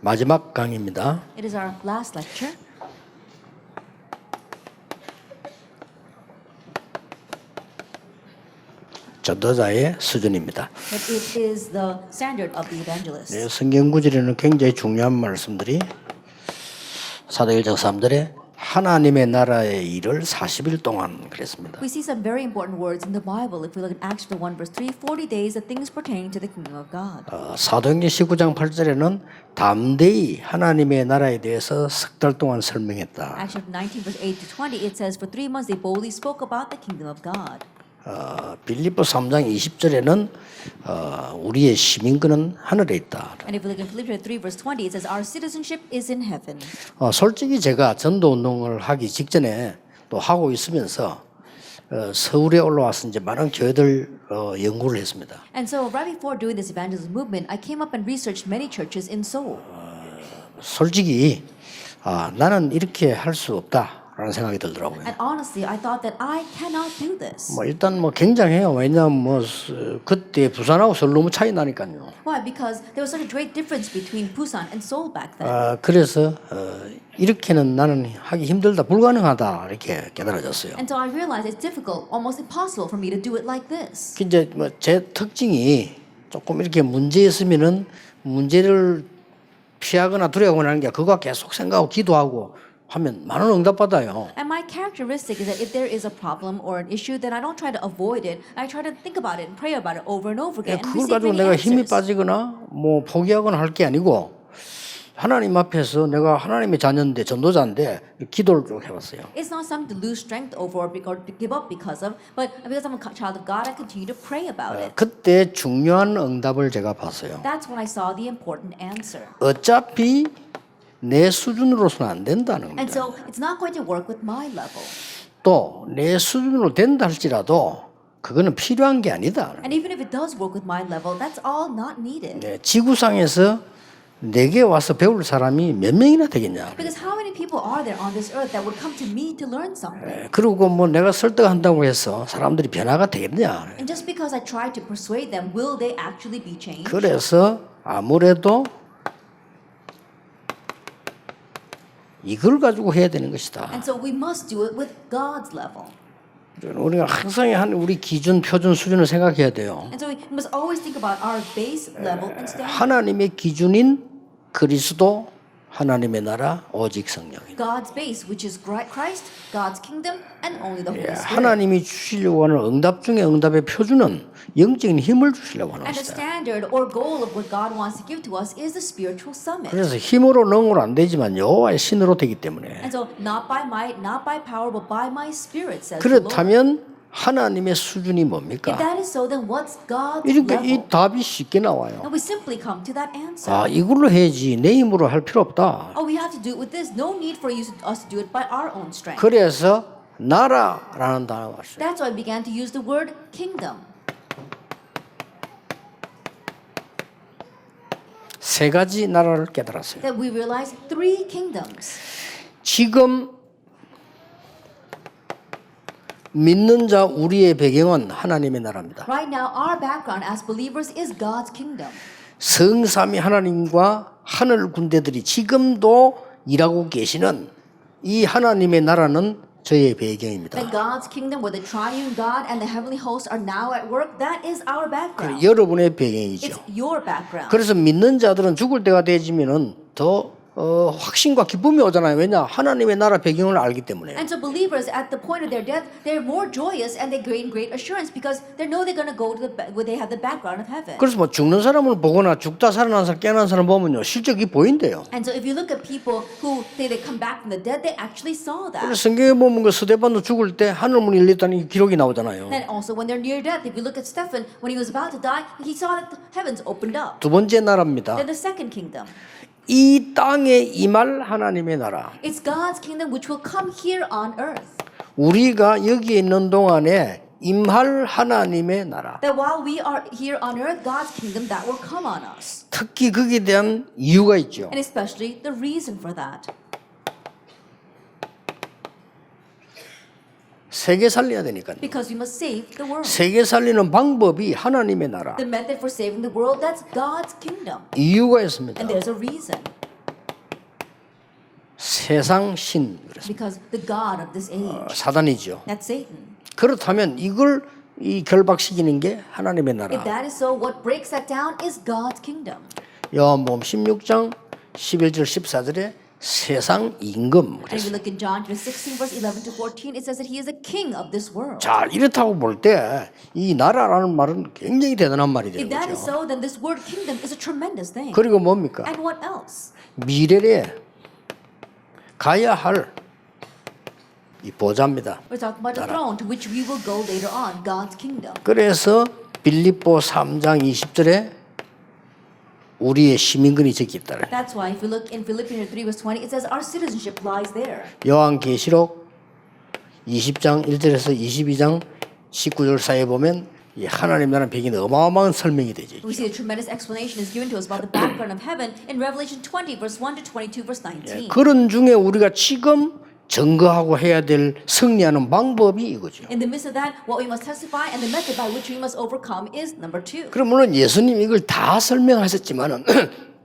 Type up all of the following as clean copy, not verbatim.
마지막 강의입니다. It is our last lecture. 전도자의 수준입니다. But it is the standard of the evangelist. 네, 성경 구절에는 굉장히 중요한 말씀들이 사도행전 3절에 하나님의 나라의 일을 40일 동안 그랬습니다. We see some very important words in the Bible. If we look at Acts 1 verse 3, 40 days, the things pertaining to the kingdom of God. 사도행전 19장 8절에는 담대히 하나님의 나라에 대해서 석 달 동안 설명했다. Acts 19 verse 8 to 20, it says, For 3 months they boldly spoke about the kingdom of God. 빌립보 3장 20절에는 우리의 시민권은 하늘에 있다. And if we look in Philippians 3 verse 20, it says, Our citizenship is in heaven. 솔직히 제가 전도 운동을 하기 직전에 또 하고 있으면서 서울에 올라와서 이제 많은 교회들 연구를 했습니다. And so right before doing this evangelism movement, I came up and researched many churches in Seoul. 솔직히 나는 이렇게 할 수 없다라는 생각이 들더라고요. And honestly, I thought that I cannot do this. 일단 굉장해요. 왜냐하면 그때 부산하고 서울 너무 차이 나니까요. Why? Because there was such a great difference between Busan and Seoul back then. 그래서 이렇게는 나는 하기 힘들다, 불가능하다 이렇게 깨달아졌어요. And so I realized it's difficult, almost impossible for me to do it like this. 이제 제 특징이 조금 이렇게 문제 있으면은 문제를 피하거나 두려워하거나 하는 게 그거 계속 생각하고 기도하고 하면 많은 응답 받아요. And my characteristic is that if there is a problem or an issue, then I don't try to avoid it. I try to think about it and pray about it over and over again. And 그걸 receive 가지고 many 내가 힘이 answers. 빠지거나 포기하거나 할 게 아니고 하나님 앞에서 내가 하나님의 자녀인데 전도자인데 기도를 쭉 해봤어요. It's not something to lose strength over or to give up because of, but because I'm a child of God, I continue to pray about it. 그때 중요한 응답을 제가 봤어요. That's when I saw the important answer. 어차피 내 수준으로서는 안 된다는 And 겁니다. so it's not going to work with my level. 또 내 수준으로 된다 할지라도 그거는 필요한 게 아니다. And even if it does work with my level, that's all not needed. 지구상에서 내게 와서 배울 사람이 몇 명이나 되겠냐. Because how many people are there on this earth that would come to me to learn something? 그리고 내가 설득한다고 해서 사람들이 변화가 되겠냐. And just because I try to persuade them, will they actually be changed? 그래서 아무래도 이걸 가지고 해야 되는 것이다. And so we must do it with God's level. 우리가 항상 우리 기준, 표준, 수준을 생각해야 돼요. And so we must always think about our base level and standard. 하나님의 기준인 그리스도, 하나님의 나라, 오직 성령이다. God's base, which is Christ, God's kingdom, and only the Holy Spirit. 하나님이 주시려고 하는 응답 중에 응답의 표준은 영적인 힘을 주시려고 하는 And the 것이다. standard or goal of what God wants to give to us is the spiritual summit. 그래서 힘으로 능으로 안 되지만 여호와의 신으로 되기 때문에 And so not by might, not by power, but by my spirit, says the Lord. 그렇다면 하나님의 수준이 If 뭡니까? that is so, then what's God's 이렇게 이 level? 답이 쉽게 나와요. And we simply come to that answer. 이걸로 해야지 내 힘으로 할 필요 없다. Oh, we have to do it with this. No need for us to do it by our own strength. 그래서 나라라는 단어가 왔어요. That's why I began to use the word kingdom. 세 가지 나라를 깨달았어요. That we realize 3 kingdoms. 지금 믿는 자 우리의 배경은 하나님의 나라입니다. Right now, our background as believers is God's kingdom. 성삼위 하나님과 하늘 군대들이 지금도 일하고 계시는 이 하나님의 나라는 저의 배경입니다. That God's kingdom, where the triune God and the heavenly hosts are now at work, that is our background. 여러분의 배경이죠. It's your background. 그래서 믿는 자들은 죽을 때가 되지면은 더 확신과 기쁨이 오잖아요. 왜냐? 하나님의 나라 배경을 알기 때문에. And so believers at the point of their death, they're more joyous and they gain great assurance because they know they're going to go to where they have the background of heaven. 그래서 죽는 사람을 보거나 죽다 살아난 사람 깨어난 사람 보면요 실적이 보인대요. And so if you look at people who say they come back from the dead, they actually saw that. 그래서 성경에 보면 스데반도 죽을 때 하늘 문이 열렸다는 기록이 나오잖아요. And also when they're near death, if you look at Stephen, when he was about to die, he saw that the heavens opened up. 두 번째 나라입니다. Then the second kingdom. 이 땅에 임할 하나님의 나라. It's God's kingdom which will come here on earth. 우리가 여기에 있는 동안에 임할 하나님의 나라. That while we are here on earth, God's kingdom that will come on us. 특히 거기에 대한 이유가 있죠. And especially the reason for that. 세계 살려야 되니까요. Because we must save the world. 세계 살리는 방법이 하나님의 나라. The method for saving the world, that's God's kingdom. 이유가 있습니다. And there's a reason. 세상 신 그래서 Because the God of this age, 사단이죠. that's Satan. 그렇다면 이걸 이 결박시키는 게 하나님의 If 나라. that is so, what breaks that down is God's kingdom. 요한복음 16장 11절 14절에 세상 임금. And if you look in John 16, verse 11 to 14, it says that he is a king of this world. 자, 이렇다고 볼 때 이 나라라는 말은 굉장히 대단한 말이 되는 If that is 거죠. so, then this word kingdom is a tremendous thing. 그리고 뭡니까? And what else? 미래에 가야 할 이 보좌입니다. We're talking about the throne to which we will go later on, God's kingdom. 그래서 빌립보 3장 20절에 우리의 시민권이 적혀 있다. That's why if you look in Philippians 3 verse 20, it says our citizenship lies there. 요한계시록 20장 1절에서 22장 19절 사이에 보면 이 하나님 나라의 배경이 어마어마한 설명이 되죠. We see a tremendous explanation is given to us about the background of heaven in Revelation 20 verse 1 to 22 verse 19. 그런 중에 우리가 지금 증거하고 해야 될 승리하는 방법이 이거죠. In the midst of that, what we must testify and the method by which we must overcome is number 2. 그럼 물론 예수님 이걸 다 설명하셨지만은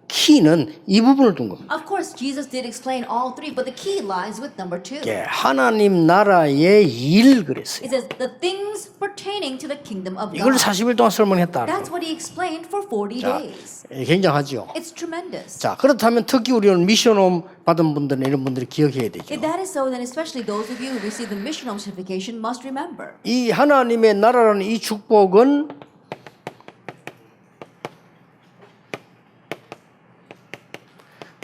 키는 이 부분을 둔 겁니다. Of course, Jesus did explain all 3, but the key lies with number 2. 예, 하나님 나라의 일 그랬어요. It says the things pertaining to the kingdom of 이걸 God. 40일 동안 설명했다. That's what he explained for 40 days. 굉장하죠. It's tremendous. 자, 그렇다면 특히 우리는 미션홈 받은 분들은 이런 분들이 기억해야 되죠. If that is so, then especially those of you who receive the mission certification must remember. 이 하나님의 나라라는 이 축복은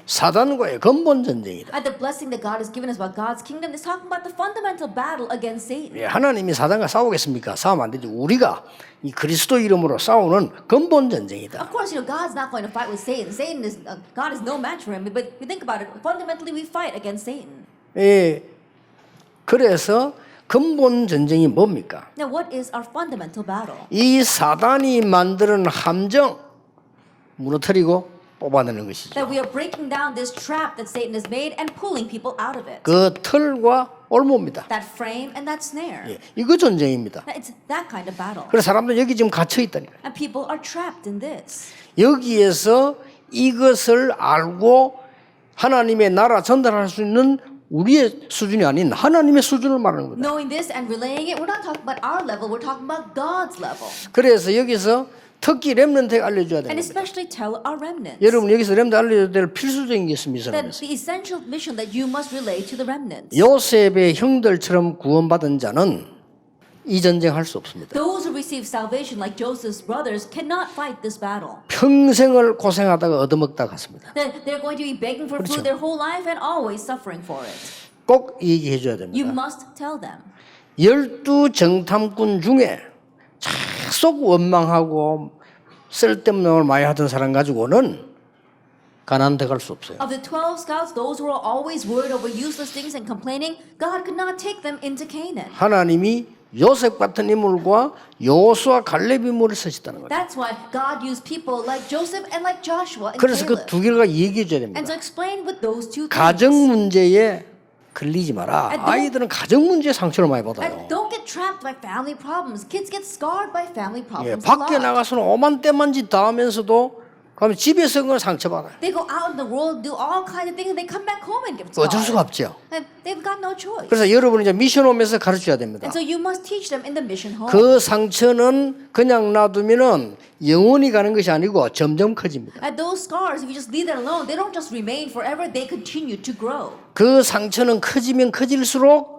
사단과의 근본 전쟁이다. And the blessing that God has given us about God's kingdom is talking about the fundamental battle against Satan. 예, 하나님이 사단과 싸우겠습니까? 싸우면 안 되죠. 우리가 이 그리스도 이름으로 싸우는 근본 전쟁이다. Of course, God's not going to fight with Satan. Satan is God is no match for him. But we think about it. Fundamentally, we fight against Satan. 예, 그래서 근본 전쟁이 뭡니까? Now, what is our fundamental battle? 이 사단이 만드는 함정 무너뜨리고 뽑아내는 것이죠. That we are breaking down this trap that Satan has made and pulling people out of it. 그 틀과 올모입니다. That frame and that snare. 예, 이거 전쟁입니다. It's that kind of battle. 그래서 사람들 여기 지금 갇혀 있다니까. And people are trapped in this. 여기에서 이것을 알고 하나님의 나라 전달할 수 있는 우리의 수준이 아닌 하나님의 수준을 말하는 거다. Knowing this and relaying it, we're not talking about our level, we're talking about God's level. 그래서 여기서 특히 렘넌트에게 알려줘야 And 됩니다. especially tell our remnants. 여러분 여기서 렘넌트 알려줘야 될 필수적인 게 있습니다. That the essential mission that you must relay to the remnants. 요셉의 형들처럼 구원받은 자는 이 전쟁할 수 없습니다. Those who receive salvation like Joseph's brothers cannot fight this battle. 평생을 고생하다가 얻어먹다 갔습니다. They're going to be begging for food their whole life and always suffering for it. 꼭 얘기해 줘야 You 됩니다. must tell them. 12 정탐꾼 중에 계속 원망하고 쓸데없는 걸 많이 하던 사람 가지고는 가나안 들어갈 수 없어요. Of the 12 scouts, those who are always worried over useless things and complaining, God could not take them into Canaan. 하나님이 요셉 같은 인물과 여호수아 갈렙 인물을 쓰셨다는 거예요. That's why God used people like Joseph and like Joshua and 그래서 그 Caleb. 두 개를 얘기해 줘야 됩니다. And to explain with those two 가정 things. 문제에 걸리지 마라. 아이들은 가정 문제에 상처를 많이 받아요. And don't get trapped by family problems. Kids get scarred by family 예, problems. a 밖에 lot. 나가서는 오만 때만 짓 다 하면서도 그러면 집에서 그걸 상처받아요. They go out in the world, do all kinds of things, and they come back home and get 어쩔 scarred. 수가 없죠. And they've got no choice. 그래서 여러분이 이제 미션홈에서 가르쳐야 됩니다. And so you must teach them in the mission home. 그 상처는 그냥 놔두면은 영원히 가는 것이 아니고 점점 커집니다. And those scars, if you just leave them alone, they don't just remain forever, they continue to grow. 그 상처는 커지면 커질수록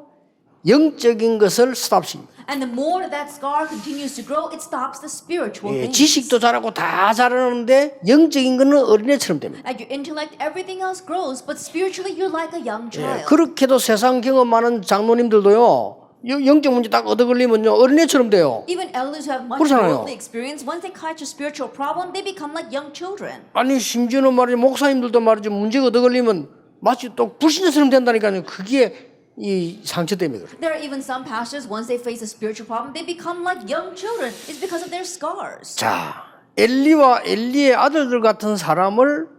영적인 것을 스탑시킵니다. And the more that scar continues to grow, it stops the spiritual 예, things. 지식도 잘하고 다 잘하는데 영적인 거는 어린애처럼 됩니다. At your intellect, everything else grows, but spiritually, you're like a young 예, child. 그렇게도 세상 경험 많은 장로님들도요. 영적 문제 딱 얻어 걸리면요 어린애처럼 돼요. Even elders who have much 그렇잖아요. worldly experience, once they catch a spiritual problem, they become like young children. 아니 심지어는 말이지 목사님들도 말이지 문제가 얻어 걸리면 마치 또 불신자처럼 된다니까요. 그게 이 상처 때문에 그래요. There are even some pastors, once they face a spiritual problem, they become like young children. It's because of their scars. 자, 엘리와 엘리의 아들들 같은 사람을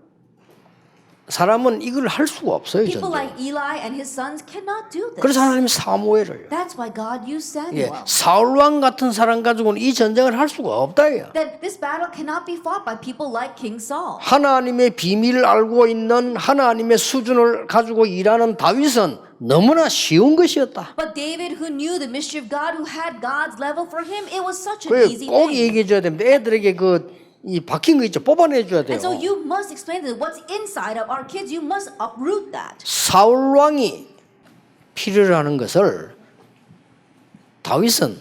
사람은 이걸 할 수가 없어요. People 전혀. like Eli and his sons cannot do this. 그래서 하나님이 사무엘을 That's why God used 예, Samuel. 사울 왕 같은 사람 가지고는 이 전쟁을 할 수가 없다요. That this battle cannot be fought by people like King Saul. 하나님의 비밀을 알고 있는 하나님의 수준을 가지고 일하는 다윗은 너무나 쉬운 것이었다. But David, who knew the mystery of God, who had God's level for him, it was such an easy 꼭 thing. 얘기해 줘야 됩니다. 애들에게 이 박힌 거 있죠. 뽑아내 줘야 돼요. And so you must explain that what's inside of our kids, you must uproot that. 사울 왕이 필요로 하는 것을 다윗은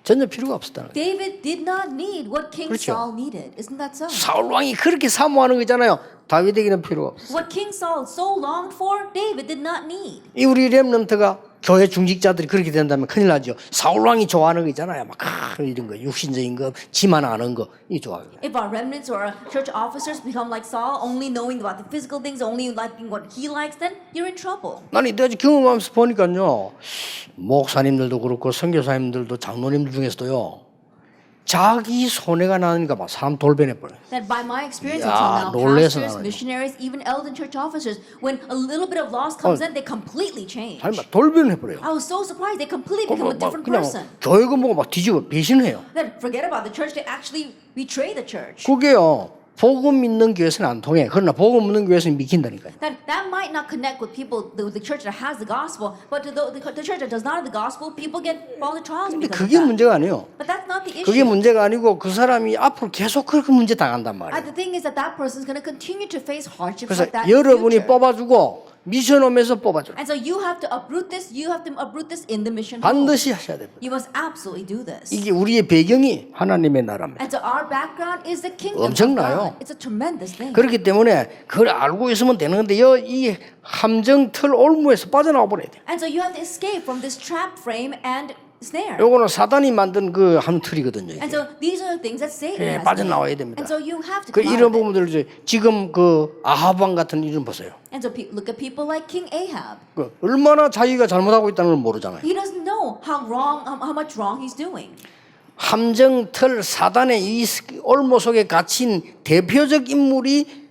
전혀 필요가 없었다는 거예요. David did not need what King 그렇죠. Saul needed. Isn't that so? 사울 왕이 그렇게 사모하는 거 있잖아요. 다윗에게는 필요가 없어요. What King Saul so longed for, David did not need. 이 우리 렘넌트가 교회 중직자들이 그렇게 된다면 큰일 나죠. 사울 왕이 좋아하는 거 있잖아요. 막 이런 거 육신적인 거, 지만 아는 거 이 좋아해요. If our remnants or our church officers become like Saul, only knowing about the physical things, only liking what he likes, then you're in trouble. 나는 이때까지 경험하면서 보니까요. 목사님들도 그렇고 선교사님들도 장로님들 중에서도요. 자기 손해가 나니까 막 사람 돌변해 버려요. That by my experience 야, until now, 놀래서 pastors, 나와요. missionaries, even elder church officers, when a little bit of loss comes in, they completely change. 아니 막 돌변해 버려요. I was so surprised they completely become a different 그냥 person. 교회가 보고 막 뒤집어 배신해요. Then forget about the church, they actually betray the church. 그게요. 복음 믿는 교회에서는 안 통해. 그러나 복음 없는 교회에서는 믿긴다니까요. That might not connect with people, the church that has the gospel, but to the church that does not have the gospel, people get all the trials 근데 because of 그게 that. 문제가 아니에요. But that's not the 그게 issue. 문제가 아니고 그 사람이 앞으로 계속 그렇게 문제 당한단 말이에요. The thing is that that person is going to continue to face hardships 그래서 like that in the 여러분이 future. 뽑아주고 미션홈에서 뽑아줘. And so you have to uproot this. You have to uproot this in the mission home. 반드시 하셔야 됩니다. You must absolutely do this. 이게 우리의 배경이 하나님의 나라입니다. And so our background is the kingdom of 엄청나요. God. It's a tremendous thing. 그렇기 때문에 그걸 알고 있으면 되는 건데요. 이 함정 틀 올무에서 빠져나와 버려야 돼요. And so you have to escape from this trap frame and snare. 요거는 사단이 만든 그 함틀이거든요. And so these are the things that Satan 예, has 빠져나와야 made. 됩니다. And so you have to 그 come out 이런 of it. 부분들 이제 지금 그 아하방 같은 이름 보세요. And so look at people like King Ahab. 그 얼마나 자기가 잘못하고 있다는 걸 모르잖아요. He doesn't know how much wrong he's doing. 함정틀 사단의 이 올무 속에 갇힌 대표적 인물이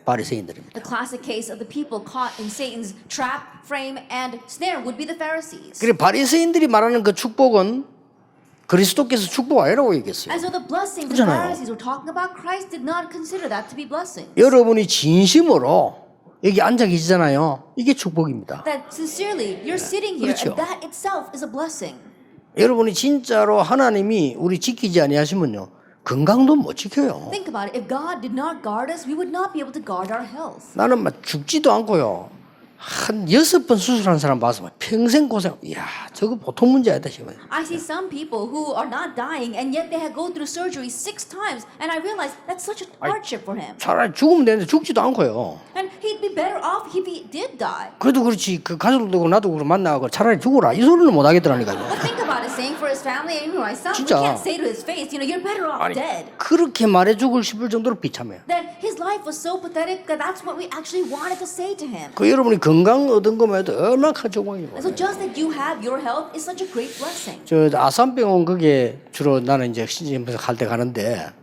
바리새인들입니다. The classic case of the people caught in Satan's trap, frame, and snare would be the Pharisees. 그래 바리새인들이 말하는 그 축복은 그리스도께서 축복 아니라고 얘기했어요. And so the blessings the 그렇잖아요. Pharisees were talking about, Christ did not consider that to be blessings. 여러분이 진심으로 여기 앉아 계시잖아요. 이게 축복입니다. That sincerely, you're sitting here, 그렇죠. and that itself is a blessing. 여러분이 진짜로 하나님이 우리 지키지 아니하시면요. 건강도 못 지켜요. Think about it. If God did not guard us, we would not be able to guard our health. 나는 막 죽지도 않고요. 한 6번 수술한 사람 봐서 막 평생 고생. 이야, 저거 보통 문제 아니다 싶어요. I see some people who are not dying, and yet they have go through surgery 6 times, and I realize that's such a hardship for him. 차라리 죽으면 되는데 죽지도 않고요. And he'd be better off if he did die. 그래도 그렇지 그 가족도 그렇고 나도 그렇고 만나고 차라리 죽어라 이 소리는 못 하겠더라니까요. But think about it, saying for his family and even myself, we 진짜. can't say to his face, you're better off 아니 dead. 그렇게 말해 죽을 싶을 정도로 비참해요. That his life was so pathetic that that's what we actually wanted to say to him. 그 여러분이 건강 얻은 것만 해도 얼마나 큰 조공이에요. And so just that you have your health is such a great blessing. 저 아산병원 그게 주로 나는 이제 신진병원 갈 때 가는데,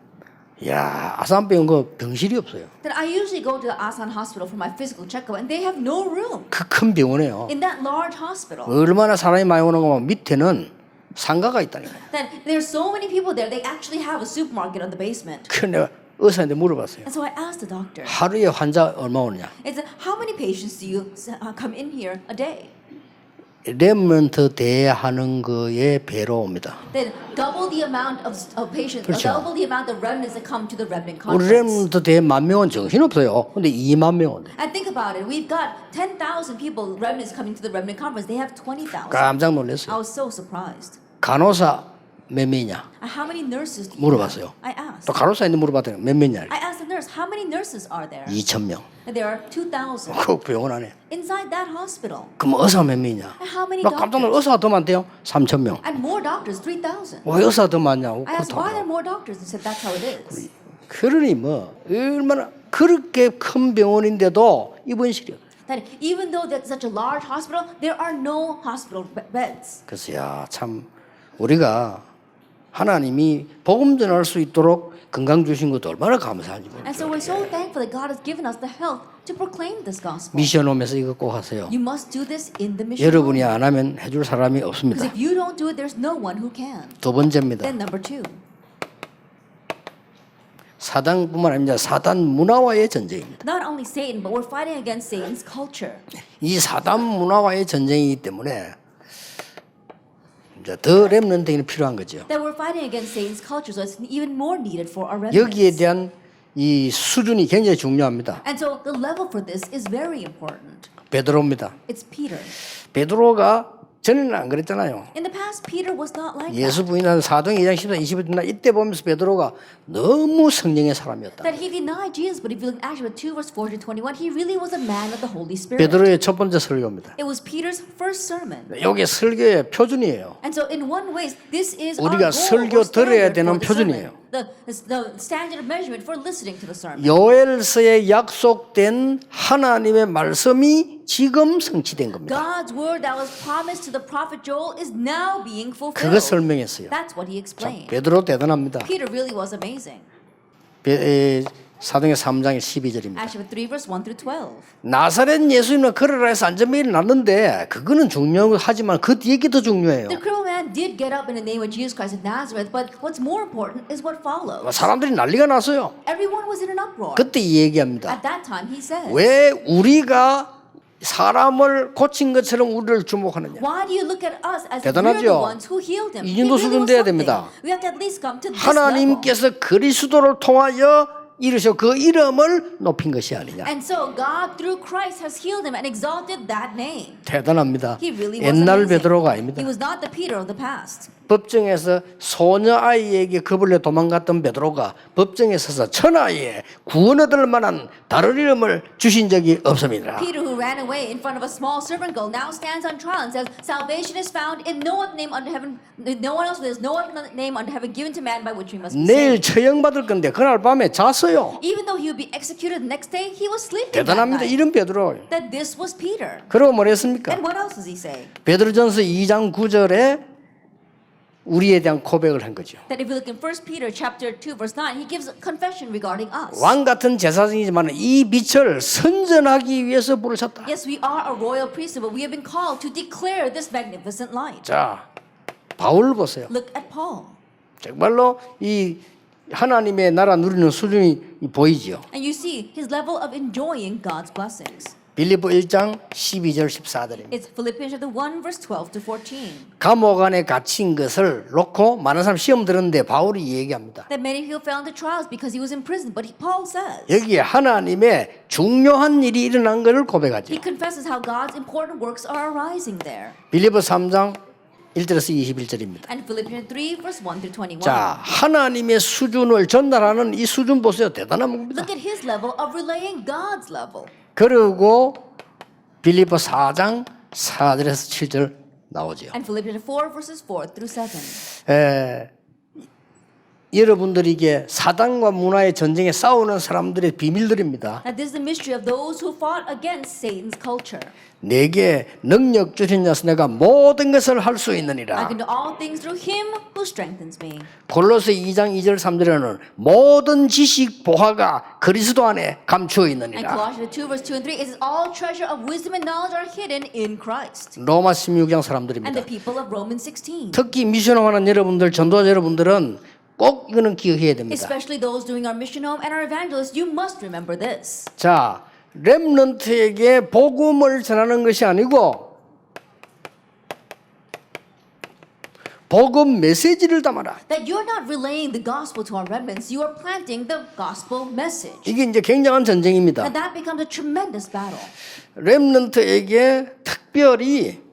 야 아산병원 그 병실이 없어요. That I usually go to the Asan Hospital for my physical checkup, and they have no room 그 큰 병원에요. in that large hospital. 얼마나 사람이 많이 오는 거면 밑에는 상가가 있다니까요. That there's so many people there, they actually have a supermarket on the basement. 그 내가 의사한테 물어봤어요. And so I asked the doctor, 하루에 환자 얼마 오느냐? I said, how many patients do you come in here a day? 렘넌트 대하는 거에 배로 옵니다. Then double the amount of patients, 그렇죠. double the amount of remnants that come to the remnant 우리 conference. 렘넌트 대 10,000명은 정신없어요. 근데 20,000명 온대. And think about it, we've got 10,000 people, remnants coming to the remnant conference. They have 20,000. 깜짝 I 놀랐어요. was so surprised. 간호사 몇 명이냐? How many nurses do you 물어봤어요. have? I asked. 또 간호사인데 물어봤더니 몇 명이냐? I asked the nurse, how many nurses are there? 2,000명. And there are 2,000 그 병원 안에. inside that hospital. 그럼 의사 몇 명이냐? And how many 나 깜짝 놀라. doctors? 의사가 더 많대요. 3,000명. And more doctors, 3,000. 왜 의사가 더 많냐고. I asked why there are 그렇다고. more doctors. They said that's how it is. 그러니 뭐 얼마나 그렇게 큰 병원인데도 입원실이 없어요. That even though that's such a large hospital, there are no hospital beds. 그래서 야 참 우리가 하나님이 복음 전할 수 있도록 건강 주신 것도 얼마나 감사한지 And so 모르죠. we're so thankful that God has given us the health to proclaim this gospel. 미션 오면서 이거 꼭 하세요. You must do this in the mission. 여러분이 안 하면 해줄 사람이 Because 없습니다. if you don't do it, there's no one who can. 두 번째입니다. Then number 2. 사단뿐만 아니라 사단 문화와의 전쟁입니다. Not only Satan, but we're fighting against Satan's culture. 이 사단 문화와의 전쟁이기 때문에 이제 더 렘넌트가 필요한 거죠. That we're fighting against Satan's culture, so it's even more needed for our 여기에 remnants. 대한 이 수준이 굉장히 중요합니다. And so the level for this is very important. 베드로입니다. It's Peter. 베드로가 전에는 안 그랬잖아요. In the past, Peter was not like 예수 that. 부인하는 사도행 2장 14, 20절 이때 보면서 베드로가 너무 성령의 사람이었다. That he denied Jesus, but if you look at Acts 2 verse 4 to 21, he really was a man of the Holy Spirit. 베드로의 첫 번째 설교입니다. It was Peter's first sermon. 이게 설교의 표준이에요. And so in one way, this is 우리가 our goal 설교 or 들어야 standard 되는 for the sermon. 표준이에요. The standard of measurement for listening to the sermon. 요엘서에 약속된 하나님의 말씀이 지금 성취된 겁니다. God's word that was promised to the prophet Joel is now being fulfilled. 그거 설명했어요. That's what he explained. 베드로 대단합니다. Peter really was amazing. 사도행 3장 12절입니다. Acts 3 verse 1 through 12. 나사렛 예수님을 걸으라 해서 안전벨이 났는데 그거는 중요하지만 그 뒤에 게 더 중요해요. The criminal man did get up in the name of Jesus Christ of Nazareth, but what's more important is what follows. 사람들이 난리가 났어요. Everyone was in an uproar. 그때 이 얘기합니다. At that time, he said, 왜 우리가 사람을 고친 것처럼 우리를 주목하느냐? why do you look at us as if we're 대단하죠? the ones who healed him? 이 He 정도 really 수준 was 돼야 something. 됩니다. We have to at least come to this level. 하나님께서 그리스도를 통하여 이르셔 그 이름을 높인 것이 아니냐. And so God through Christ has healed him and exalted that name. 대단합니다. He really was 옛날 amazing. 베드로가 아닙니다. He was not the Peter of the past. 법정에서 소녀 아이에게 겁을 내 도망갔던 베드로가 법정에 서서 천하에 구원 얻을 만한 다른 이름을 주신 적이 없습니다. Peter, who ran away in front of a small servant girl, now stands on trial and says, "Salvation is found in no other name under heaven. No one else. There's no other name under heaven given to man by which we must be 내일 saved." 처형받을 건데 그날 밤에 잤어요. Even though he would be executed the next day, he was sleeping that 대단합니다. night. 이런 베드로. That this was Peter. 그러고 뭐랬습니까? And what else does he say? 베드로전서 2장 9절에 우리에 대한 고백을 한 거죠. That if we look in 1 Peter chapter 2 verse 9, he gives a confession regarding us. 왕 같은 제사장이지만 이 빛을 선전하기 위해서 부르셨다. Yes, we are a royal priesthood, but we have been called to declare this magnificent light. 자, 바울 보세요. Look at Paul. 정말로 이 하나님의 나라 누리는 수준이 보이지요. And you see his level of enjoying God's blessings. 빌립보 1장 12절 14절입니다. It's Philippians chapter 1 verse 12 to 14. 감옥 안에 갇힌 것을 놓고 많은 사람 시험 들었는데 바울이 얘기합니다. That many people fell into trials because he was in prison, but Paul says 여기에 하나님의 중요한 일이 일어난 것을 고백하죠. he confesses how God's important works are arising there. 빌립보 3장 1절에서 21절입니다. And Philippians 3 verse 1 through 21. 자, 하나님의 수준을 전달하는 이 수준 보세요. 대단한 겁니다. Look at his level of relaying God's level. 그리고 빌립보 4장 4절에서 7절 나오죠. And Philippians 4 verses 4 through 7. 여러분들에게 사단과 문화의 전쟁에 싸우는 사람들의 비밀들입니다. Now this is the mystery of those who fought against Satan's culture. 내게 능력 주신 자서 내가 모든 것을 할 수 I 있느니라. can do all things through him who strengthens me. 골로새 2장 2절 3절에는 모든 지식 보화가 그리스도 안에 감추어 And 있느니라. Colossians 2 verse 2 and 3 is all treasure of wisdom and knowledge are hidden in Christ. 로마 16장 And 사람들입니다. the people of Romans 16. 특히 미션하는 여러분들, 전도자 여러분들은 꼭 이거는 기억해야 됩니다. Especially those doing our mission home and our evangelists, you must remember this. 자, 렘넌트에게 복음을 전하는 것이 아니고 복음 메시지를 담아라. That you're not relaying the gospel to our remnants, you are planting the gospel message. 이게 이제 굉장한 전쟁입니다. And that becomes a tremendous battle. 렘넌트에게 특별히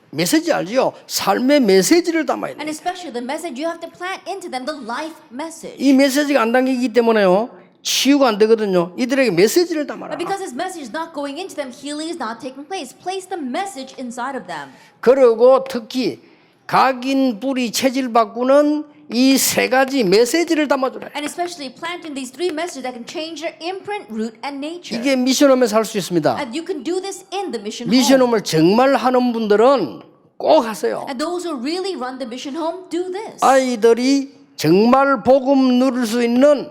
메시지 알지요? 삶의 메시지를 담아야 And 돼요. especially the message, you have to plant into them the life message. 이 메시지가 안 담기기 때문에요. 치유가 안 되거든요. 이들에게 메시지를 담아라. But because this message is not going into them, healing is not taking place. Place the message inside of them. 그리고 특히 각인 뿌리 체질 바꾸는 이 세 가지 메시지를 담아주라. And especially planting these three messages that can change their imprint, root, and nature. 이게 미션홈에서 할 수 있습니다. And you can do this in the mission home. 미션홈을 정말 하는 분들은 꼭 하세요. And those who really run the mission home do this. 아이들이 정말 복음 누릴 수 있는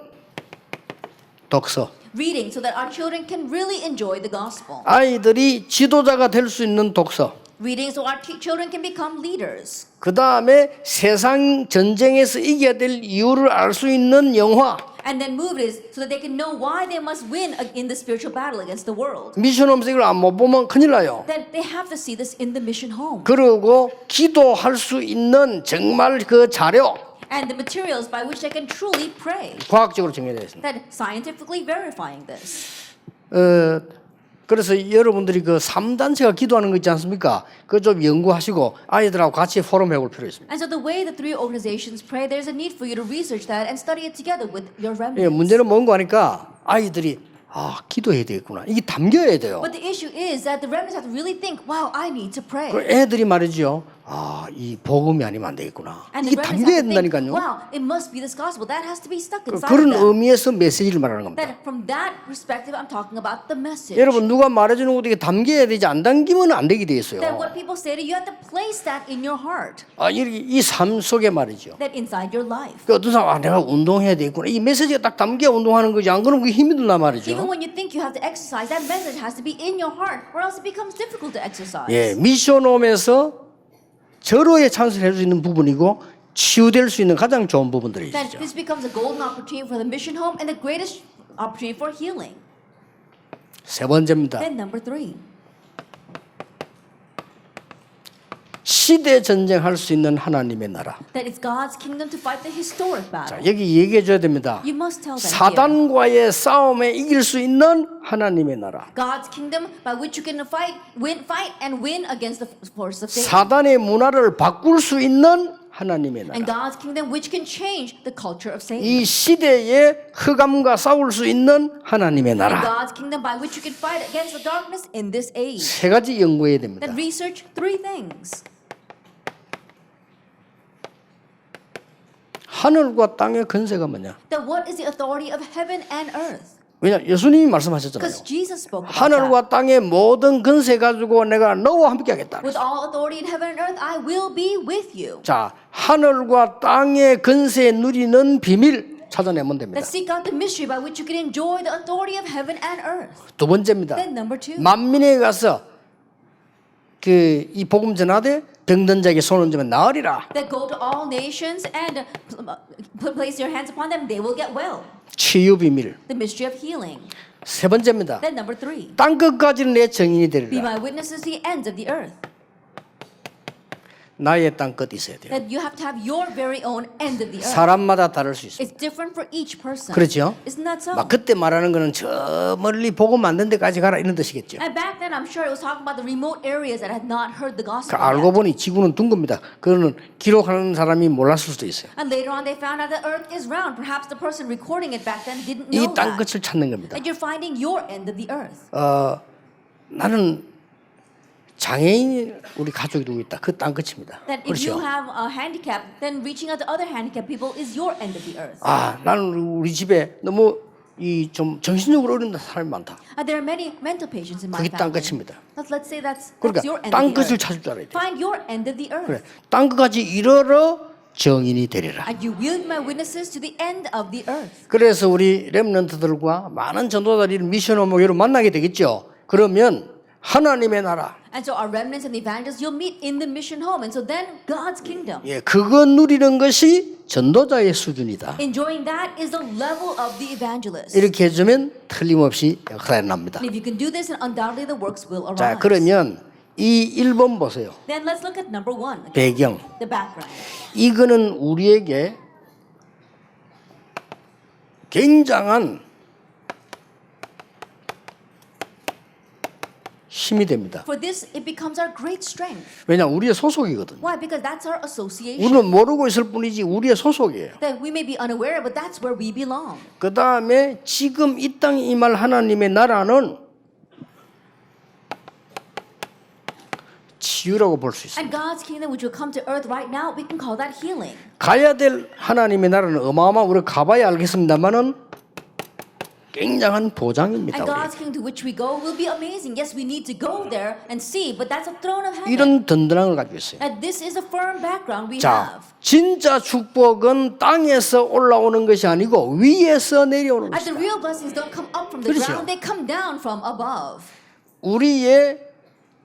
독서. Reading so that our children can really enjoy the gospel. 아이들이 지도자가 될 수 있는 독서. Reading so our children can become leaders. 그 다음에 세상 전쟁에서 이겨야 될 이유를 알 수 있는 영화. And then movies so that they can know why they must win in the spiritual battle against the world. 미션홈에서 이걸 안 못 보면 큰일 나요. Then they have to see this in the mission home. 그리고 기도할 수 있는 정말 그 자료. And the materials by which they can truly pray. 과학적으로 정해져 있습니다. That scientifically verifying this. 그래서 여러분들이 그 3단체가 기도하는 거 있지 않습니까? 그거 좀 연구하시고 아이들하고 같이 포럼 해볼 필요 있습니다. And so the way the three organizations pray, there's a need for you to research that and study it together with your 예, remnants. 문제는 뭔가 하니까 아이들이 기도해야 되겠구나. 이게 담겨야 돼요. But the issue is that the remnants have to really think, wow, I need to pray. 그 애들이 말이죠. 이 복음이 아니면 안 되겠구나. And 이게 the remnants 담겨야 have to think, 된다니까요. wow, it must be this gospel. That has to be stuck inside of 그런 them. 의미에서 메시지를 말하는 겁니다. That from that perspective, I'm talking about the message. 여러분 누가 말해주는 것도 이게 담겨야 되지 안 담기면 안 되게 돼 있어요. That what people say to you, you have to place that in your heart. 이 삶 속에 말이죠. That inside your life. 그 어떤 사람 내가 운동해야 되겠구나. 이 메시지가 딱 담겨 운동하는 거지. 안 그러면 그게 힘이 들나 말이죠. Even when you think you have to exercise, that message has to be in your heart, or else it becomes difficult to exercise. 예, 미션홈에서 절호에 찬스를 해줄 수 있는 부분이고 치유될 수 있는 가장 좋은 부분들이죠. That this becomes a golden opportunity for the mission home and the greatest opportunity for healing. 세 번째입니다. Then number 3. 시대 전쟁할 수 있는 하나님의 나라. That it's God's kingdom to fight the historic 자, battle. 여기 얘기해 줘야 됩니다. You must tell them here. 사단과의 싸움에 이길 수 있는 하나님의 나라. God's kingdom by which you can fight and win against the force of Satan. 사단의 문화를 바꿀 수 있는 하나님의 And 나라. God's kingdom which can change the culture of Satan. 이 시대의 흑암과 싸울 수 있는 하나님의 And 나라. God's kingdom by which you can fight against the darkness in this age. 세 가지 연구해야 됩니다. Then research 3 things. 하늘과 땅의 근세가 뭐냐? That what is the authority of heaven and earth? 왜냐 예수님이 말씀하셨잖아요. Because Jesus spoke about that. 하늘과 땅의 모든 근세 가지고 내가 너와 함께 하겠다. With all authority in heaven and earth, I will be with you. 자, 하늘과 땅의 근세 누리는 비밀 찾아내면 됩니다. Let's seek out the mystery by which you can enjoy the authority of heaven and earth. 두 번째입니다. Then number 2. 만민에 가서 이 복음 전하되 병든 자에게 손 얹으면 나으리라. That go to all nations and place your hands upon them, they will get well. 치유 비밀. The mystery of healing. 세 번째입니다. Then number 3. 땅 끝까지는 내 증인이 Be 되리라. my witnesses to the ends of the earth. 나의 땅 끝이 있어야 돼요. That you have to have your very own end of the earth. 사람마다 다를 수 있습니다. It's different for each person. 그렇죠? Isn't that so? 막 그때 말하는 거는 저 멀리 복음 만든 데까지 가라 이런 뜻이겠죠. And back then, I'm sure it was talking about the remote areas that had not heard the gospel 알고 yet. 보니 지구는 둥 겁니다. 그거는 기록하는 사람이 몰랐을 수도 있어요. And later on, they found out that Earth is round. Perhaps the person recording it back then didn't 이 know 땅 that. 끝을 찾는 겁니다. And you're finding your end of the earth. 나는 장애인 우리 가족이 누구 있다. 그 땅 끝입니다. That if you 그렇죠. have a handicap, then reaching out to other handicapped people is your end of the earth. 나는 우리 집에 너무 좀 정신적으로 어려운 사람이 많다. There are many mental patients in my 그게 땅 family. 끝입니다. Let's say that's 그러니까 your end 땅 of the 끝을 earth. 찾을 줄 알아야 돼. Find your end of the earth. 그래, 땅 끝까지 이르러 정인이 되리라. And you will be my witnesses to the end of the earth. 그래서 우리 렘넌트들과 많은 전도자들이 미션 오목으로 만나게 되겠죠. 그러면 하나님의 나라, And so our remnants and the evangelists, you'll meet in the mission home. And so then God's kingdom. 그거 누리는 것이 전도자의 수준이다. Enjoying that is the level of the evangelist. 이렇게 해주면 틀림없이 역사에 납니다. And if you can do this, then undoubtedly the works will arise. 자, 그러면 이 1번 보세요. Then let's look at number 1, 배경. the background. 이거는 우리에게 굉장한 힘이 됩니다. For this, it becomes our great strength. 왜냐, 우리의 소속이거든요. Why? Because that's our association. 우리는 모르고 있을 뿐이지 우리의 소속이에요. That we may be unaware, but that's where we belong. 그 다음에 지금 이 땅에 임할 하나님의 나라는 치유라고 볼 수 있습니다. And God's kingdom which will come to earth right now, we can call that healing. 가야 될 하나님의 나라는 어마어마한 우리가 가봐야 알겠습니다만은 굉장한 보장입니다. And 우리. God's kingdom to which we go will be amazing. Yes, we need to go there and see, but that's a throne of heaven. 이런 든든한 걸 가지고 있어요. And this is a firm background we 자, have. 진짜 축복은 땅에서 올라오는 것이 아니고 위에서 내려오는 And the 것이다. real blessings don't come up from the 그렇죠. ground, they come down from above. 우리의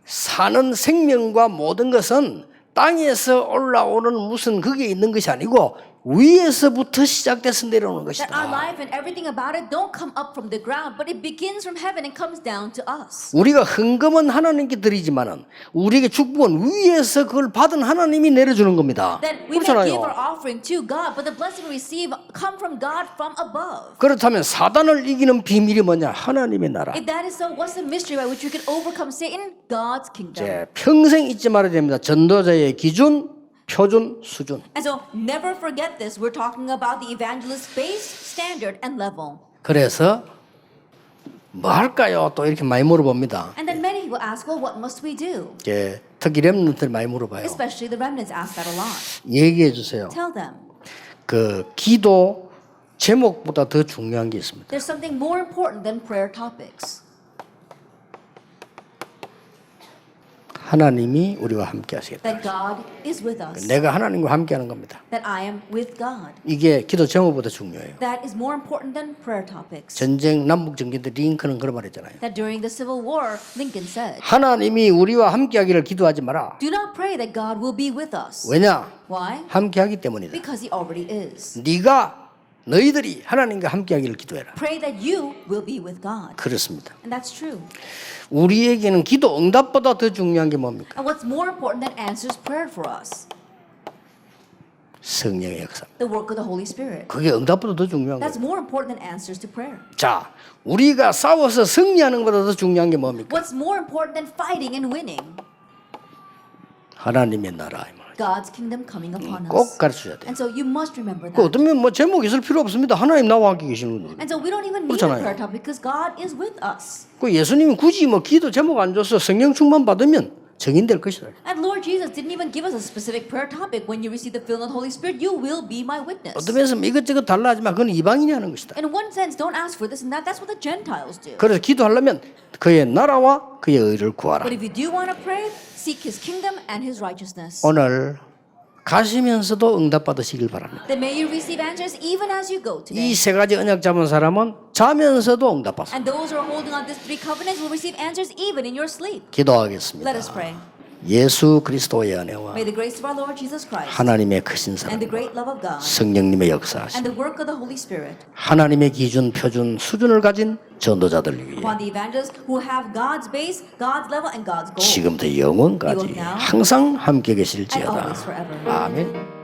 사는 생명과 모든 것은 땅에서 올라오는 무슨 그게 있는 것이 아니고 위에서부터 시작돼서 내려오는 That our 것이다. life and everything about it don't come up from the ground, but it begins from heaven and comes down to us. 우리가 헌금은 하나님께 드리지만은 우리에게 축복은 위에서 그걸 받은 하나님이 내려주는 겁니다. That we may give 그렇잖아요. our offering to God, but the blessing we receive come from God from above. 그렇다면 사단을 이기는 비밀이 뭐냐? 하나님의 나라. If that is so, what's the mystery by which we can overcome Satan? God's kingdom. 이제 평생 잊지 말아야 됩니다. 전도자의 기준, 표준, 수준. And so never forget this. We're talking about the evangelist base, standard, and level. 그래서 뭐 할까요? 또 이렇게 많이 물어봅니다. And then many people ask, well, what must we do? 이제 특히 렘넌트들 많이 물어봐요. Especially the remnants ask that a lot. 얘기해 주세요. Tell them. 그 기도 제목보다 더 중요한 게 있습니다. There's something more important than prayer topics. 하나님이 우리와 함께 하시겠다. That God is with us. 내가 하나님과 함께 하는 겁니다. That I am with God. 이게 기도 제목보다 중요해요. That is more important than prayer topics. 전쟁 남북 전쟁 때 링컨은 그런 말 했잖아요. That during the Civil War, Lincoln said, 하나님이 우리와 함께 하기를 기도하지 마라. do not pray that God will be with us. 왜냐? Why? 함께 하기 때문이다. Because He already is. 너희들이 하나님과 함께 하기를 기도해라. Pray that you will be with God. 그렇습니다. And that's true. 우리에게는 기도 응답보다 더 중요한 게 뭡니까? And what's more important than answers prayer for us? 성령의 역사. The work of the Holy Spirit. 그게 응답보다 더 중요한 That's 거예요. more important than answers to prayer. 자, 우리가 싸워서 승리하는 것보다 더 중요한 게 뭡니까? What's more important than fighting and winning? 하나님의 나라. 이 말. God's kingdom coming upon 꼭 us. 가르쳐줘야 돼. And so you must remember 그 that. 어떤 뭐 제목 있을 필요 없습니다. 하나님 나와 함께 계시는 거예요. And so we don't even need a 그렇잖아요. prayer topic because God is with us. 그 예수님이 굳이 뭐 기도 제목 안 줘서 성령 충만 받으면 정인될 것이다. And Lord Jesus didn't even give us a specific prayer topic. When you receive the filling of the Holy Spirit, you will be my witness. 어떤 면에서 이것저것 달라 하지만 그건 이방인이 하는 것이다. In one sense, don't ask for this and that. That's what the Gentiles do. 그래서 기도하려면 그의 나라와 그의 의를 구하라. But if you do want to pray, seek His kingdom and His righteousness. 오늘 가시면서도 응답 받으시길 바랍니다. Then may you receive answers even as you go 이 today. 세 가지 언약 잡은 사람은 자면서도 응답 받습니다. And those who are holding on to these three covenants will receive answers even in your sleep. 기도하겠습니다. Let us pray. 예수 그리스도의 은혜와 May the grace of our Lord Jesus Christ 하나님의 크신 and 사랑, the great love of God 성령님의 역사하심, and the work of the Holy Spirit 하나님의 기준, 표준, 수준을 가진 전도자들 위해 upon the evangelists who have God's base, God's level, and God's goal. 지금부터 영원까지 항상 함께 계실지어다. And always forever. 아멘.